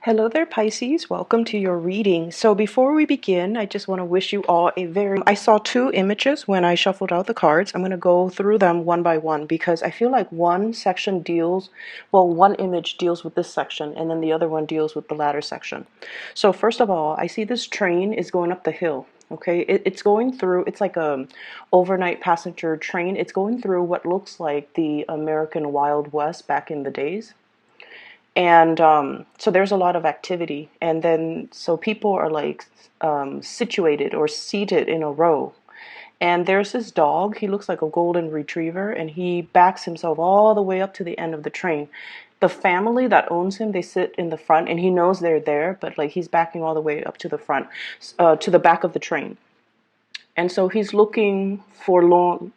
Hello there, Pisces. Welcome to your reading. So before we begin, I just want to wish you all a very... I saw two images when I shuffled out the cards. I'm going to go through them one by one because I feel like one section deals... Well, one image deals with this section and then the other one deals with the latter section. So first of all, I see this train is going up the hill. Okay, it's going through... It's like a overnight passenger train. It's going through what looks like the American Wild West back in the days. And so there's a lot of activity, and then so people are like situated or seated in a row, and there's this dog. He looks like a golden retriever, and he backs himself all the way up to the end of the train. The family that owns him, they sit in the front, and he knows they're there, but like he's backing all the way up to the front, to the back of the train. And so he's looking forlorn.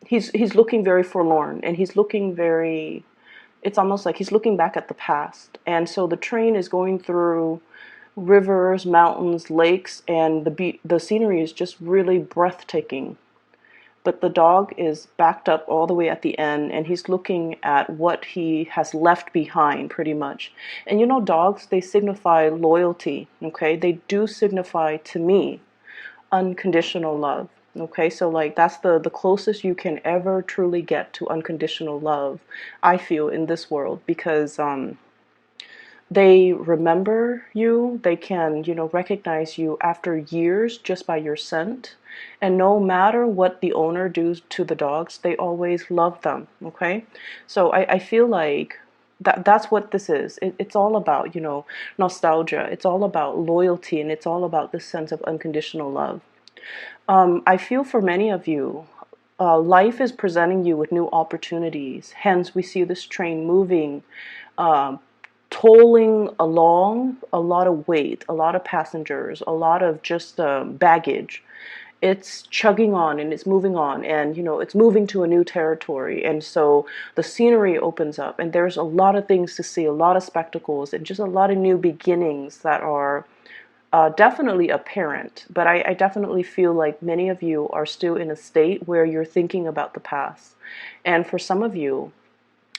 He's looking very forlorn, and he's looking very... It's almost like he's looking back at the past. And so the train is going through rivers, mountains, lakes, and the scenery is just really breathtaking. But the dog is backed up all the way at the end, and he's looking at what he has left behind, pretty much. And you know, dogs, they signify loyalty, okay? They do signify, to me, unconditional love. Okay, so like that's the closest you can ever truly get to unconditional love, I feel, in this world, because they remember you. They can, recognize you after years just by your scent. And no matter what the owner does to the dogs, they always love them. Okay, so I feel like that's what this is. It's all about, nostalgia. It's all about loyalty, and it's all about this sense of unconditional love. I feel for many of you, life is presenting you with new opportunities. Hence, we see this train moving, tolling along a lot of weight, a lot of passengers, a lot of just baggage. It's chugging on and it's moving on, and it's moving to a new territory. And so the scenery opens up, and there's a lot of things to see, a lot of spectacles, and just a lot of new beginnings that are definitely apparent. But I definitely feel like many of you are still in a state where you're thinking about the past. And for some of you,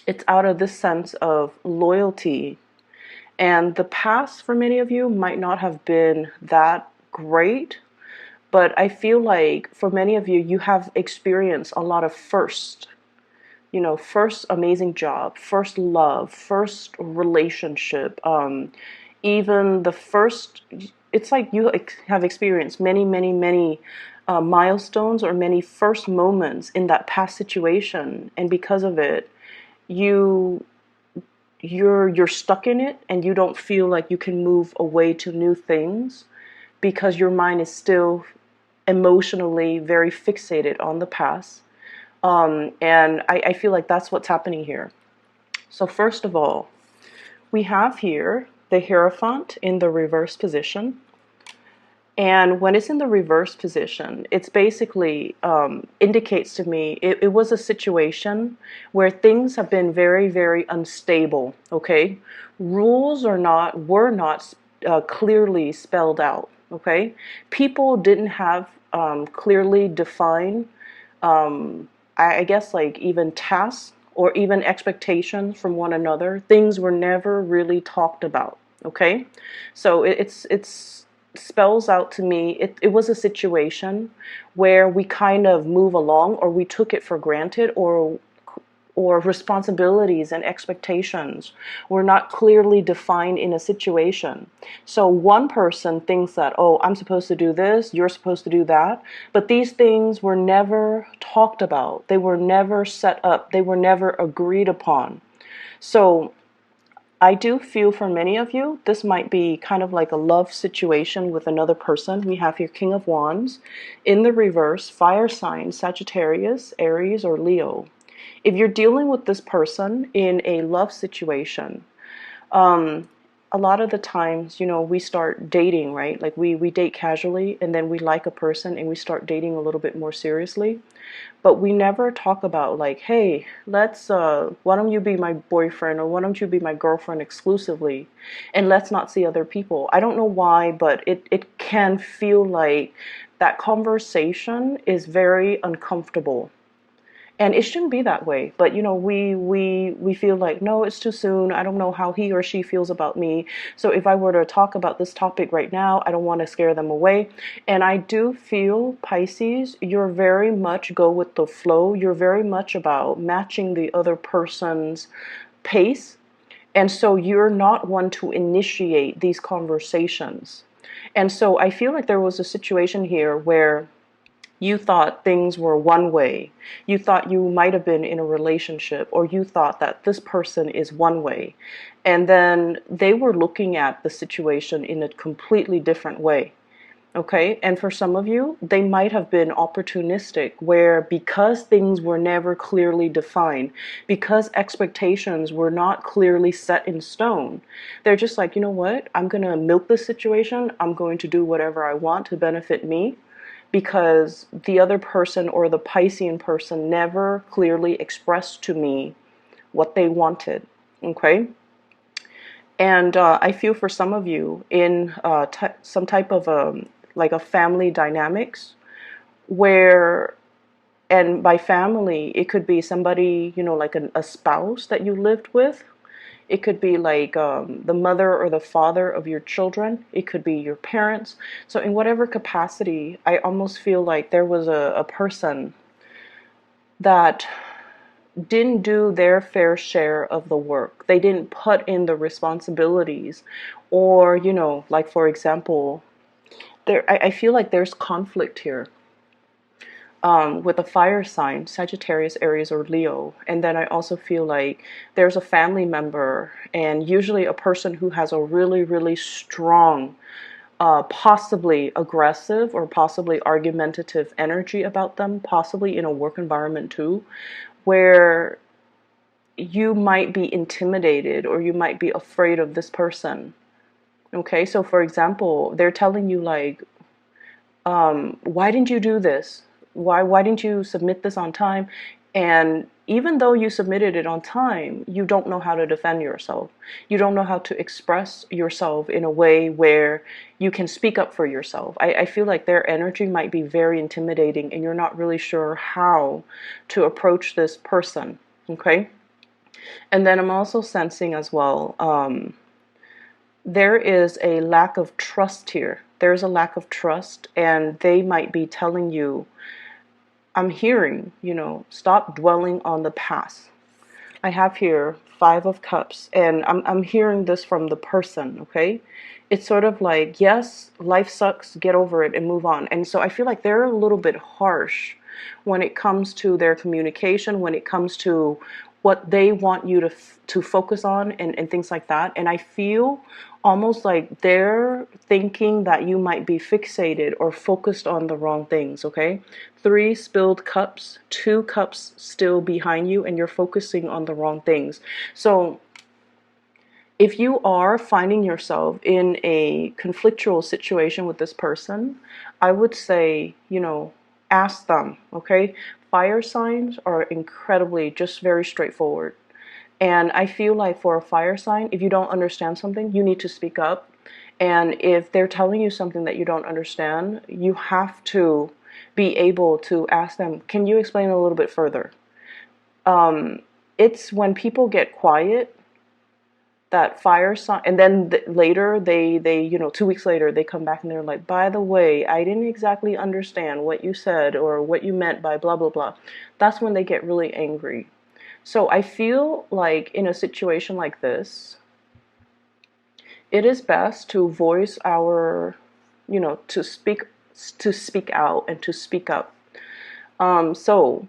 it's out of this sense of loyalty. And the past for many of you might not have been that great, but I feel like for many of you, you have experienced a lot of first. First amazing job, first love, first relationship, even the first... It's like you have experienced many, many, many milestones or many first moments in that past situation, and because of it, you're stuck in it, and you don't feel like you can move away to new things because your mind is still emotionally very fixated on the past. And I feel like that's what's happening here. So first of all, we have here the Hierophant in the reverse position. And when it's in the reverse position, it's basically indicates to me it was a situation where things have been very, very unstable. Okay, rules were not clearly spelled out. Okay, people didn't have clearly defined, I guess, like even tasks or even expectations from one another. Things were never really talked about. Okay, so it's spells out to me it was a situation where we kind of move along, or we took it for granted, or responsibilities and expectations were not clearly defined in a situation. So one person thinks that, oh, I'm supposed to do this, you're supposed to do that, but these things were never talked about. They were never set up. They were never agreed upon. So I do feel for many of you, this might be kind of like a love situation with another person. We have here King of Wands. In the reverse, fire sign, Sagittarius, Aries, or Leo. If you're dealing with this person in a love situation, a lot of the times, we start dating, right? Like we date casually, and then we like a person and we start dating a little bit more seriously. But we never talk about like, hey, let's, why don't you be my boyfriend, or why don't you be my girlfriend exclusively? And let's not see other people. I don't know why, but it can feel like that conversation is very uncomfortable. And it shouldn't be that way, but you know, we feel like, no, it's too soon. I don't know how he or she feels about me. So if I were to talk about this topic right now, I don't want to scare them away. And I do feel, Pisces, you're very much go with the flow. You're very much about matching the other person's pace. And so you're not one to initiate these conversations. And so I feel like there was a situation here where you thought things were one way. You thought you might have been in a relationship, or you thought that this person is one way. And then they were looking at the situation in a completely different way. Okay, and for some of you, they might have been opportunistic, where because things were never clearly defined, because expectations were not clearly set in stone, they're just like, you know what, I'm going to milk this situation. I'm going to do whatever I want to benefit me, because the other person or the Piscean person never clearly expressed to me what they wanted. Okay. And I feel for some of you in some type of like a family dynamics where, and by family, it could be somebody, you know, like a spouse that you lived with. It could be like the mother or the father of your children. It could be your parents. So in whatever capacity, I almost feel like there was a person that didn't do their fair share of the work. They didn't put in the responsibilities. Or, you know, like for example, I feel like there's conflict here with a fire sign, Sagittarius, Aries, or Leo. And then I also feel like there's a family member, and usually a person who has a really, really strong, possibly aggressive or possibly argumentative energy about them, possibly in a work environment too, where you might be intimidated or you might be afraid of this person. Okay, so for example, they're telling you like, why didn't you do this? Why didn't you submit this on time? And even though you submitted it on time, you don't know how to defend yourself. You don't know how to express yourself in a way where you can speak up for yourself. I feel like their energy might be very intimidating, and you're not really sure how to approach this person. Okay? And then I'm also sensing as well, there is a lack of trust here. There's a lack of trust, and they might be telling you, I'm hearing, you know, stop dwelling on the past. I have here 5 of Cups, and I'm hearing this from the person, okay? It's sort of like, yes, life sucks, get over it and move on. And so I feel like they're a little bit harsh when it comes to their communication, when it comes to what they want you to focus on, and things like that. And I feel almost like they're thinking that you might be fixated or focused on the wrong things, okay? 3 spilled cups, 2 cups still behind you, and you're focusing on the wrong things. So if you are finding yourself in a conflictual situation with this person, I would say, you know, ask them, okay? Fire signs are incredibly just very straightforward. And I feel like for a fire sign, if you don't understand something, you need to speak up. And if they're telling you something that you don't understand, you have to be able to ask them, can you explain a little bit further? It's when people get quiet, that fire sign, and then later they you know, 2 weeks later they come back and they're like, by the way, I didn't exactly understand what you said or what you meant by blah blah blah. That's when they get really angry. So I feel like in a situation like this, it is best to voice our, you know, to speak out and to speak up. So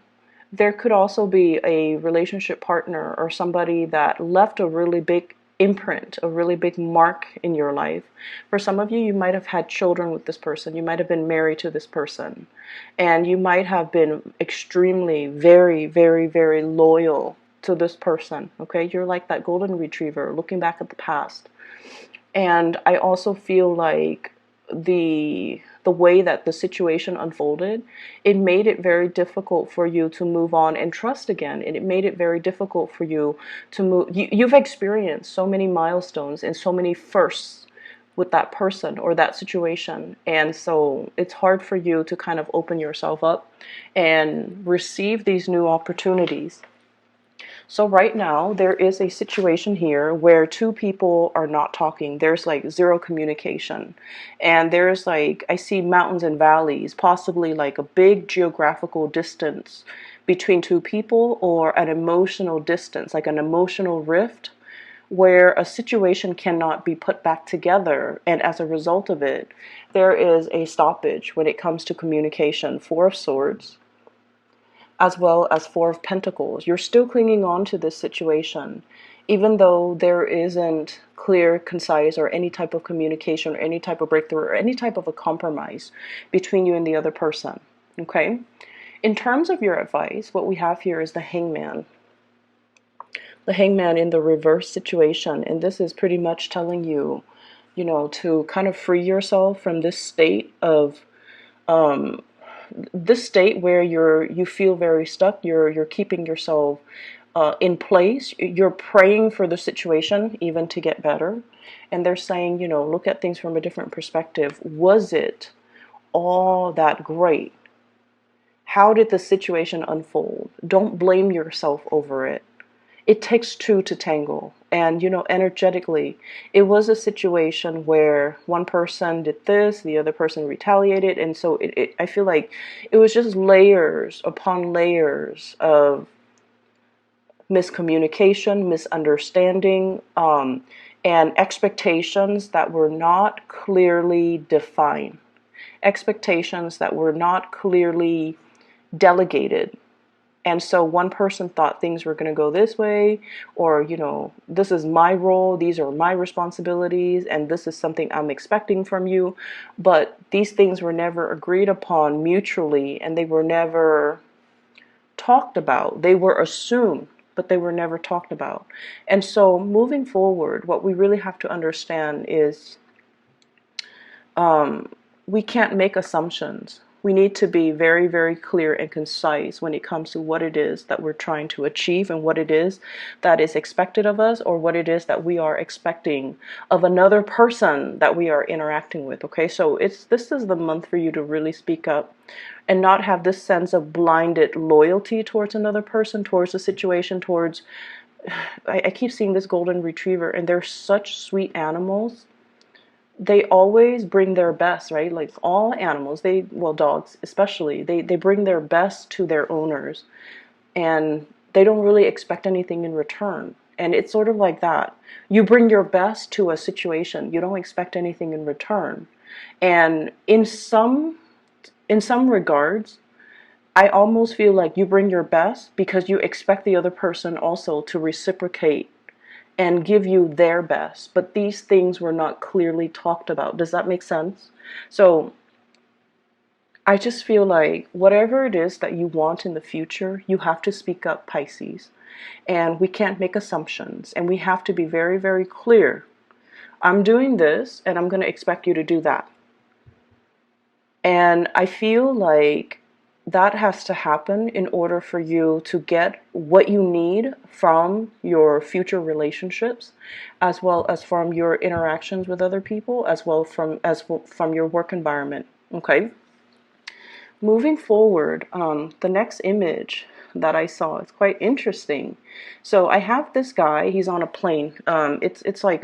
there could also be a relationship partner or somebody that left a really big imprint, a really big mark in your life. For some of you, you might have had children with this person. You might have been married to this person. And you might have been extremely, very, very, very loyal to this person. Okay? You're like that golden retriever looking back at the past. And I also feel like the way that the situation unfolded, it made it very difficult for you to move on and trust again. And it made it very difficult for you to move. You've experienced so many milestones and so many firsts with that person or that situation. And so it's hard for you to kind of open yourself up and receive these new opportunities. So right now there is a situation here where two people are not talking. There's like zero communication. And there's like, I see mountains and valleys, possibly like a big geographical distance between two people, or an emotional distance, like an emotional rift, where a situation cannot be put back together. And as a result of it, there is a stoppage when it comes to communication. Four of Swords, as well as Four of Pentacles. You're still clinging on to this situation, even though there isn't clear, concise, or any type of communication, or any type of breakthrough, or any type of a compromise between you and the other person. Okay? In terms of your advice, what we have here is the Hangman. The Hangman in the reverse situation, and this is pretty much telling you, you know, to kind of free yourself from this state of where you feel very stuck. You're keeping yourself in place. You're praying for the situation even to get better, and they're saying, you know, look at things from a different perspective. Was it all that great? How did the situation unfold? Don't blame yourself over it. It takes two to tangle. And, you know, energetically, it was a situation where one person did this, the other person retaliated. And so I feel like it was just layers upon layers of miscommunication, misunderstanding, and expectations that were not clearly defined. Expectations that were not clearly delegated. And so one person thought things were going to go this way, or, you know, this is my role, these are my responsibilities, and this is something I'm expecting from you. But these things were never agreed upon mutually, and they were never talked about. They were assumed, but they were never talked about. And so moving forward, what we really have to understand is we can't make assumptions. We need to be very, very clear and concise when it comes to what it is that we're trying to achieve, and what it is that is expected of us, or what it is that we are expecting of another person that we are interacting with. Okay, so this is the month for you to really speak up and not have this sense of blinded loyalty towards another person, towards the situation, towards I keep seeing this golden retriever, and they're such sweet animals. They always bring their best, right? Like all animals, well, dogs especially, they bring their best to their owners, and they don't really expect anything in return. And it's sort of like that. You bring your best to a situation, you don't expect anything in return. And in some regards, I almost feel like you bring your best because you expect the other person also to reciprocate and give you their best. But these things were not clearly talked about. Does that make sense? So I just feel like whatever it is that you want in the future, you have to speak up, Pisces. And we can't make assumptions. And we have to be very, very clear. I'm doing this, and I'm going to expect you to do that. And I feel like that has to happen in order for you to get what you need from your future relationships, as well as from your interactions with other people, as well from your work environment. Okay. Moving forward, the next image that I saw is quite interesting. So I have this guy. He's on a plane. It's like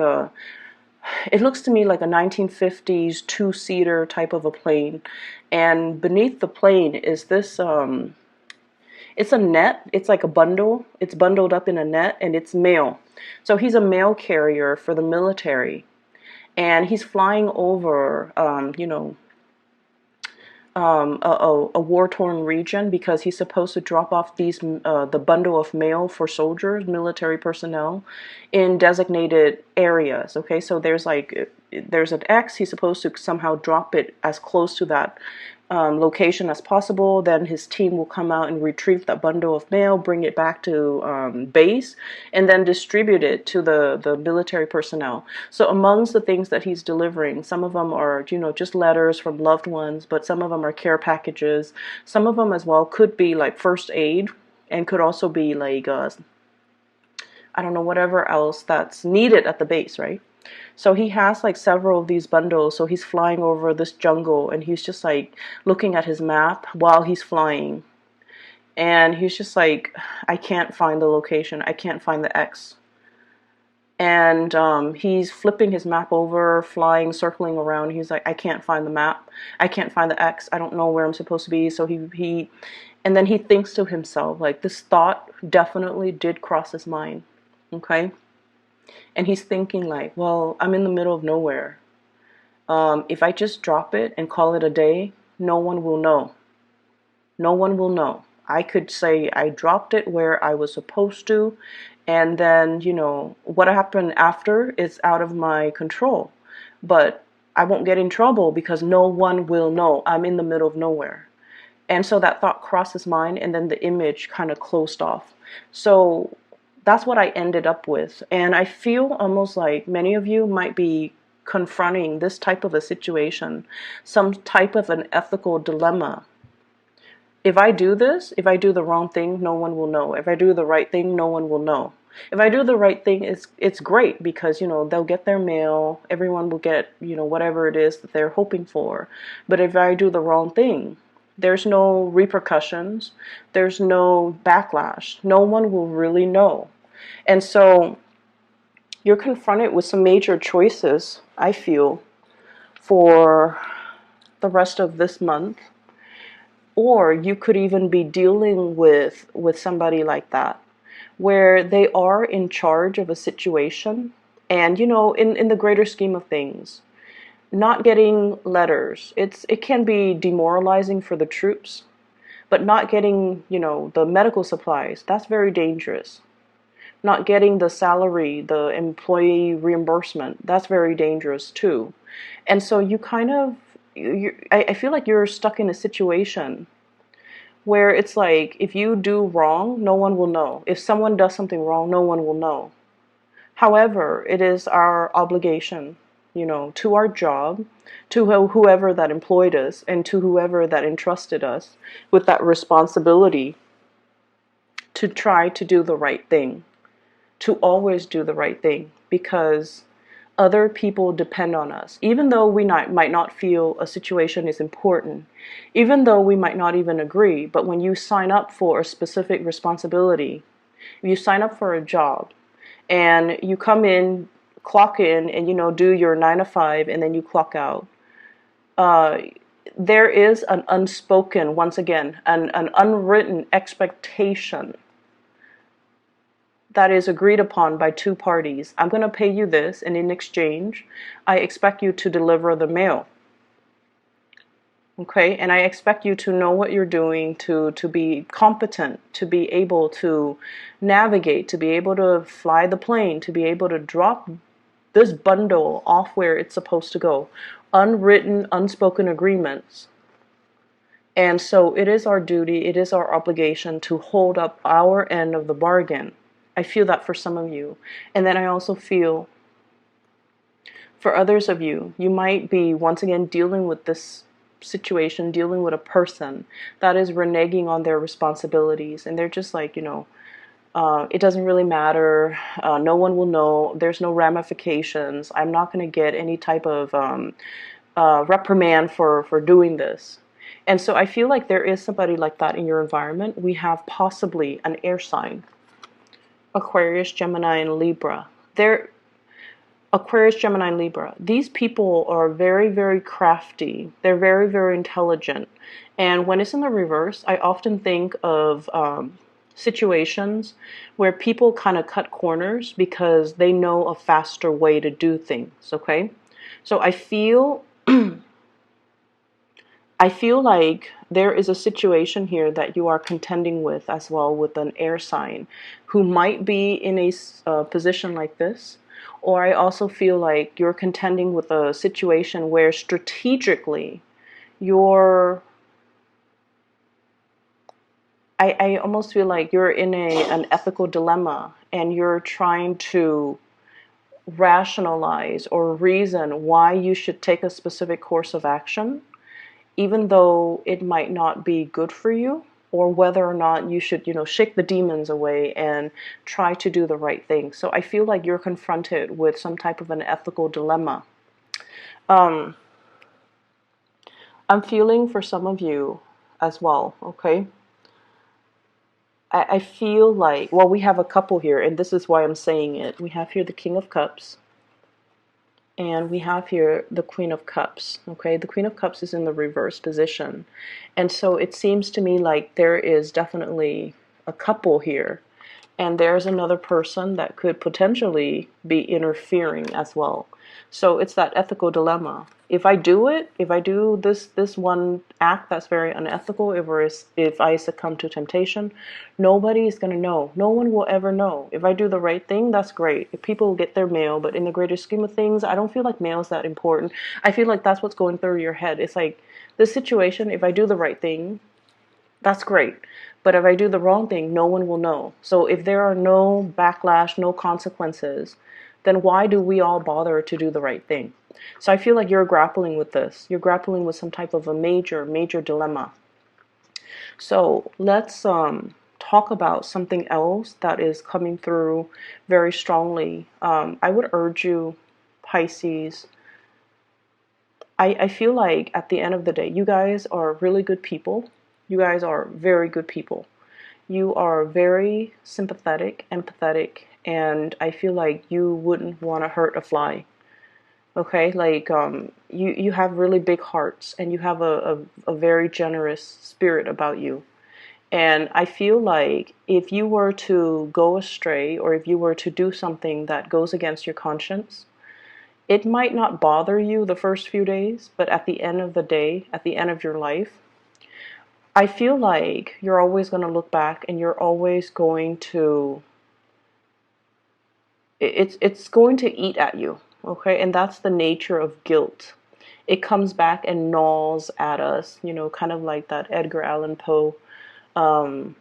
it looks to me like a 1950s two-seater type of a plane, and beneath the plane is this it's a net. It's like a bundle. It's bundled up in a net, and it's mail. So he's a mail carrier for the military, and he's flying over a war-torn region, because he's supposed to drop off the bundle of mail for soldiers, military personnel, in designated areas. Okay, so there's an X. He's supposed to somehow drop it as close to that location as possible. Then his team will come out and retrieve that bundle of mail, bring it back to base, and then distribute it to the military personnel. So amongst the things that he's delivering, some of them are just letters from loved ones, but some of them are care packages. Some of them as well could be like first aid, and could also be like I don't know, whatever else that's needed at the base, right? So he has like several of these bundles. So he's flying over this jungle and he's just like looking at his map while he's flying. And he's just like, I can't find the location. I can't find the X. And he's flipping his map over, flying, circling around. He's like, I can't find the map. I can't find the X. I don't know where I'm supposed to be. So and then he thinks to himself, like, this thought definitely did cross his mind. Okay. And he's thinking like, well, I'm in the middle of nowhere. If I just drop it and call it a day, no one will know. No one will know. I could say I dropped it where I was supposed to, and then, what happened after is out of my control. But I won't get in trouble because no one will know. I'm in the middle of nowhere. And so that thought crossed his mind, and then the image kind of closed off. So that's what I ended up with. And I feel almost like many of you might be confronting this type of a situation, some type of an ethical dilemma. If I do this, if I do the wrong thing, no one will know. If I do the right thing, no one will know. If I do the right thing, it's great because, they'll get their mail. Everyone will get, whatever it is that they're hoping for. But if I do the wrong thing, there's no repercussions. There's no backlash. No one will really know. And so you're confronted with some major choices, I feel, for the rest of this month. Or you could even be dealing with somebody like that, where they are in charge of a situation. And, in the greater scheme of things, not getting letters, it can be demoralizing for the troops. But not getting, the medical supplies, that's very dangerous. Not getting the salary, the employee reimbursement, that's very dangerous too. And so you kind of, I feel like you're stuck in a situation where it's like, if you do wrong, no one will know. If someone does something wrong, no one will know. However, it is our obligation, to our job, to whoever that employed us, and to whoever that entrusted us with that responsibility to try to do the right thing, to always do the right thing, because other people depend on us. Even though we might not feel a situation is important, even though we might not even agree, but when you sign up for a specific responsibility, if you sign up for a job and you come in, clock in, and do your 9 to 5, and then you clock out, there is an unspoken, once again, an unwritten expectation that is agreed upon by two parties. I'm going to pay you this, and in exchange, I expect you to deliver the mail. Okay, and I expect you to know what you're doing, to be competent, to be able to navigate, to be able to fly the plane, to be able to drop this bundle off where it's supposed to go. Unwritten, unspoken agreements. And so it is our duty, it is our obligation to hold up our end of the bargain. I feel that for some of you. And then I also feel for others of you, you might be once again dealing with this situation, dealing with a person that is reneging on their responsibilities. And they're just like, it doesn't really matter. No one will know. There's no ramifications. I'm not going to get any type of reprimand for doing this. And so I feel like there is somebody like that in your environment. We have possibly an air sign. Aquarius, Gemini, and Libra. Aquarius, Gemini, and Libra. These people are very, very crafty. They're very, very intelligent. And when it's in the reverse, I often think of situations where people kind of cut corners because they know a faster way to do things. Okay, so I feel like there is a situation here that you are contending with as well, with an air sign who might be in a position like this. Or I also feel like you're contending with a situation where strategically I almost feel like you're in an ethical dilemma, and you're trying to rationalize or reason why you should take a specific course of action, even though it might not be good for you. or whether or not you should, shake the demons away and try to do the right thing. So I feel like you're confronted with some type of an ethical dilemma. Um, I'm feeling for some of you as well, okay? I feel like, well, we have a couple here, and this is why I'm saying it. We have here the King of Cups, and we have here the Queen of Cups, okay? The Queen of Cups is in the reverse position. And so it seems to me like there is definitely a couple here, and there's another person that could potentially be interfering as well. So it's that ethical dilemma. If I do it, if I do this one act that's very unethical, if I succumb to temptation, nobody is going to know. No one will ever know. If I do the right thing, that's great. If people will get their mail, but in the greater scheme of things, I don't feel like mail is that important. I feel like that's what's going through your head. It's like this situation, if I do the right thing, that's great. But if I do the wrong thing, no one will know. So if there are no backlash, no consequences, then why do we all bother to do the right thing? So I feel like you're grappling with this. You're grappling with some type of a major, major dilemma. So let's talk about something else that is coming through very strongly. I would urge you, Pisces, I feel like at the end of the day, you guys are really good people. You guys are very good people. You are very sympathetic, empathetic, and I feel like you wouldn't want to hurt a fly. Okay, like you have really big hearts, and you have a very generous spirit about you. And I feel like if you were to go astray, or if you were to do something that goes against your conscience, it might not bother you the first few days, but at the end of the day, at the end of your life, I feel like you're always going to look back, and you're always going to, it's going to eat at you, okay? And that's the nature of guilt. It comes back and gnaws at us, kind of like that Edgar Allan Poe. Um,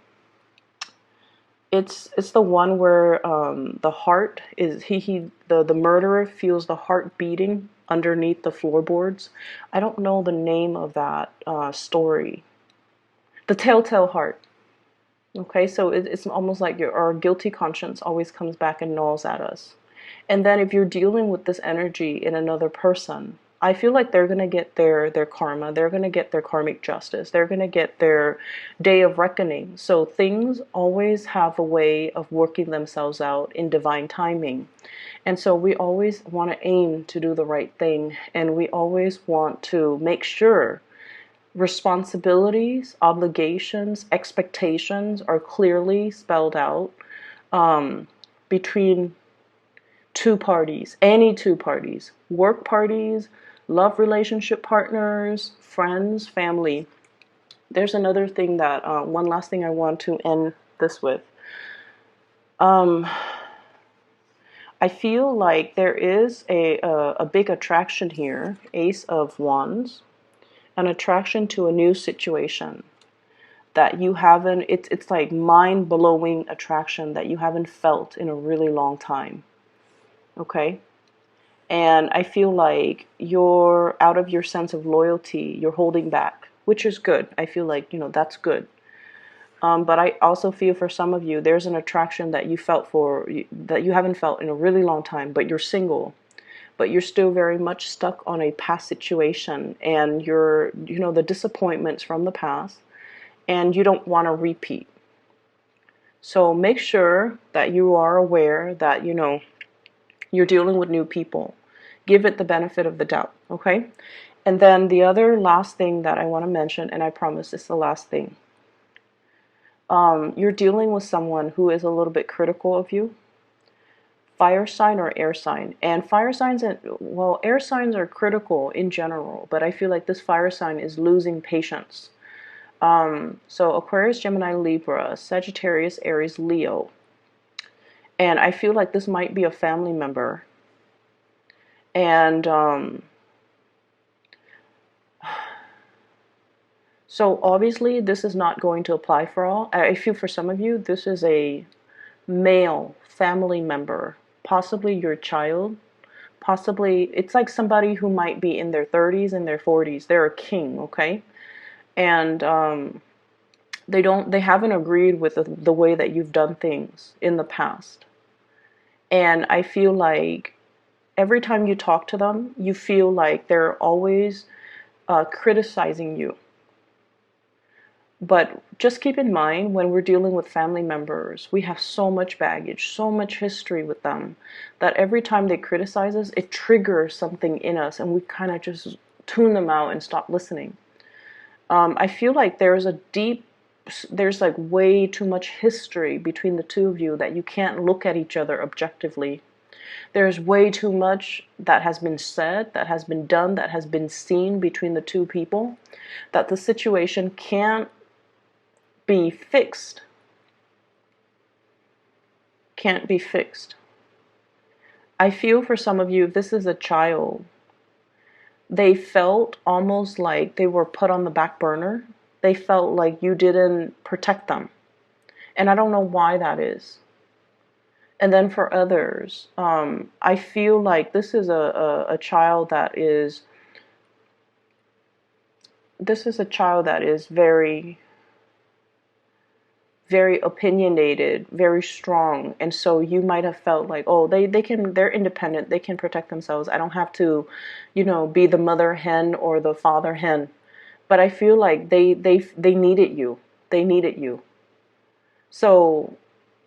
it's the one where the heart is, the murderer feels the heart beating underneath the floorboards. I don't know the name of that story. The Telltale Heart. Okay, so it's almost like our guilty conscience always comes back and gnaws at us. And then if you're dealing with this energy in another person, I feel like they're going to get their karma. They're going to get their karmic justice. They're going to get their day of reckoning. So things always have a way of working themselves out in divine timing. And so we always want to aim to do the right thing. And we always want to make sure responsibilities, obligations, expectations are clearly spelled out between two parties, any two parties, work parties, love relationship partners, friends, family. There's another thing that, one last thing I want to end this with. I feel like there is a big attraction here, Ace of Wands, an attraction to a new situation that you haven't, it's like mind-blowing attraction that you haven't felt in a really long time. Okay? And I feel like you're out of your sense of loyalty, you're holding back, which is good. I feel like, that's good. But I also feel for some of you, there's an attraction that you felt for, that you haven't felt in a really long time, but you're single. But you're still very much stuck on a past situation, and you're, the disappointments from the past, and you don't want to repeat. So make sure that you are aware that, you're dealing with new people. Give it the benefit of the doubt, okay? And then the other last thing that I want to mention, and I promise it's the last thing. You're dealing with someone who is a little bit critical of you. Fire sign or air sign. And fire signs, air signs are critical in general, but I feel like this fire sign is losing patience. So Aquarius, Gemini, Libra, Sagittarius, Aries, Leo. And I feel like this might be a family member. And so obviously this is not going to apply for all. I feel for some of you, this is a male family member, possibly your child, possibly it's like somebody who might be in their 30s and their 40s. They're a king, okay? And they haven't agreed with the way that you've done things in the past. And I feel like every time you talk to them, you feel like they're always criticizing you. But just keep in mind, when we're dealing with family members, we have so much baggage, so much history with them, that every time they criticize us, it triggers something in us, and we kind of just tune them out and stop listening. I feel like there's like way too much history between the two of you that you can't look at each other objectively. There's way too much that has been said, that has been done, that has been seen between the two people, that the situation can't be fixed. Can't be fixed. I feel for some of you, if this is a child, they felt almost like they were put on the back burner. They felt like you didn't protect them. And I don't know why that is. And then for others, I feel like this is a child that is very, very opinionated, very strong. And so you might have felt like, oh, they're independent, they can protect themselves. I don't have to, be the mother hen or the father hen. But I feel like they needed you. They needed you. So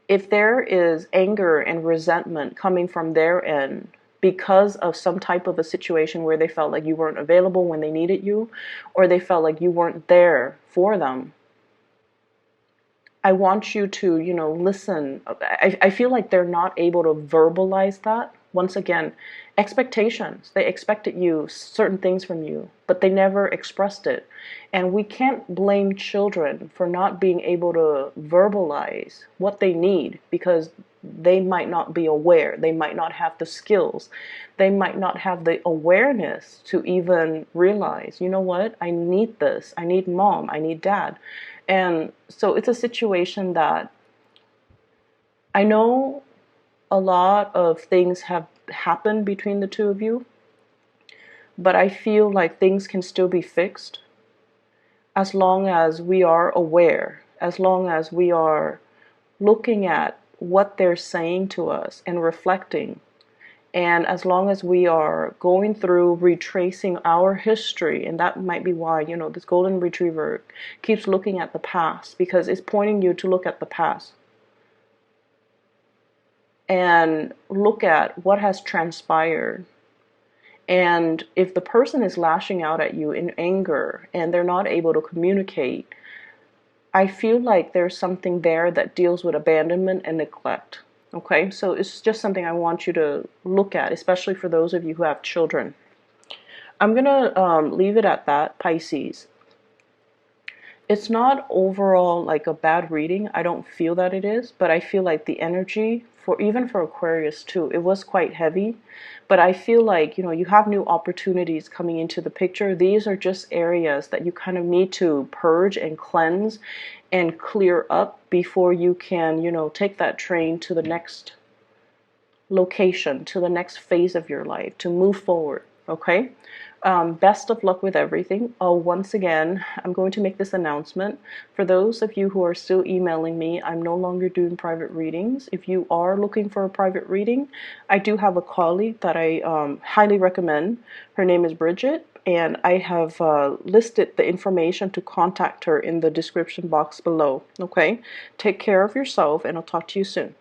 if there is anger and resentment coming from their end because of some type of a situation where they felt like you weren't available when they needed you, or they felt like you weren't there for them, I want you to, listen. I feel like they're not able to verbalize that. Once again, expectations. They expected certain things from you, but they never expressed it. And we can't blame children for not being able to verbalize what they need, because they might not be aware. They might not have the skills. They might not have the awareness to even realize, you know what, I need this. I need mom. I need dad. And so it's a situation that I know a lot of things have happened between the two of you, but I feel like things can still be fixed as long as we are aware, as long as we are looking at what they're saying to us and reflecting, and as long as we are going through retracing our history. And that might be why, this golden retriever keeps looking at the past, because it's pointing you to look at the past and look at what has transpired. And if the person is lashing out at you in anger and they're not able to communicate, I feel like there's something there that deals with abandonment and neglect. Okay, so it's just something I want you to look at, especially for those of you who have children. I'm going to leave it at that, Pisces. It's not overall like a bad reading. I don't feel that it is, but I feel like the energy, even for Aquarius too, it was quite heavy. But I feel like, you have new opportunities coming into the picture. These are just areas that you kind of need to purge and cleanse and clear up before you can, take that train to the next location, to the next phase of your life, to move forward. Okay? Best of luck with everything. Once again, I'm going to make this announcement. For those of you who are still emailing me, I'm no longer doing private readings. If you are looking for a private reading, I do have a colleague that I highly recommend. Her name is Bridget, and I have listed the information to contact her in the description box below. Okay? Take care of yourself, and I'll talk to you soon.